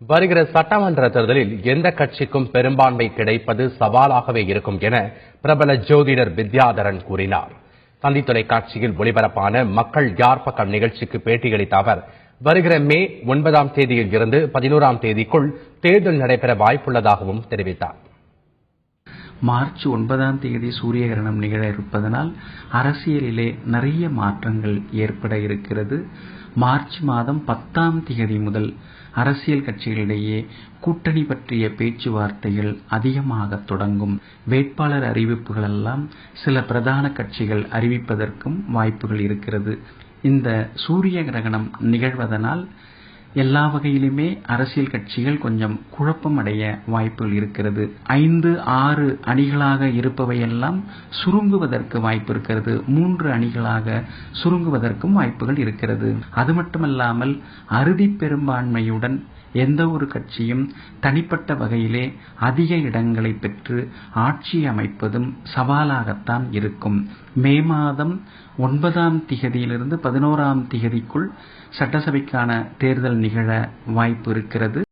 வருகிற சட்டமன்ற தேர்தலில் எந்த கட்சிக்கும் பெரும்பான்மை கிடைப்பது சவாலாகவே இருக்கும் என பிரபல ஜோதிடர் வித்யாதரன் கூறினார். தந்தி தொலைக்காட்சியில் ஒளிபரப்பான மக்கள் யார் பக்கம் நிகழ்ச்சிக்கு பேட்டியளித்த அவர், வருகிற மே 9ஆம் தேதியில் இருந்து 11ஆம் தேதிக்குள் தேர்தல் நடைபெற வாய்ப்புள்ளதாகவும் தெரிவித்தார். மார்ச் 9ஆம் தேதி சூரிய கிரகணம் நிகழ இருப்பதனால் அரசியலிலே நிறைய மாற்றங்கள் ஏற்பட இருக்கிறது. மார்ச் மாதம் 10ஆம் தேதி முதல் அரசியல் கட்சிகளிடையே கூட்டணி பற்றிய பேச்சுவார்த்தைகள் அதிகமாக தொடங்கும். வேட்பாளர் அறிவிப்புகள் எல்லாம் சில பிரதான கட்சிகள் அறிவிப்பதற்கும் வாய்ப்புகள் இருக்கிறது. இந்த சூரிய கிரகணம் நிகழ்வதனால் எல்லா வகையிலுமே அரசியல் கட்சிகள் கொஞ்சம் குழப்பம் அடைய வாய்ப்புகள் இருக்கிறது. 5-6 அணிகளாக இருப்பவையெல்லாம் சுருங்குவதற்கு வாய்ப்பு இருக்கிறது. 3 அணிகளாக சுருங்குவதற்கும் வாய்ப்புகள் இருக்கிறது. அது மட்டுமல்லாமல் அறுதி பெரும்பான்மையுடன் எந்த ஒரு கட்சியும் தனிப்பட்ட வகையிலே அதிக இடங்களை பெற்று ஆட்சி அமைப்பதும் சவாலாகத்தான் இருக்கும். மே மாதம் 9ஆம் திகதியிலிருந்து 11ஆம் திகதிக்குள் சட்டசபைக்கான தேர்தல் நிகழ வாய்ப்பு இருக்கிறது.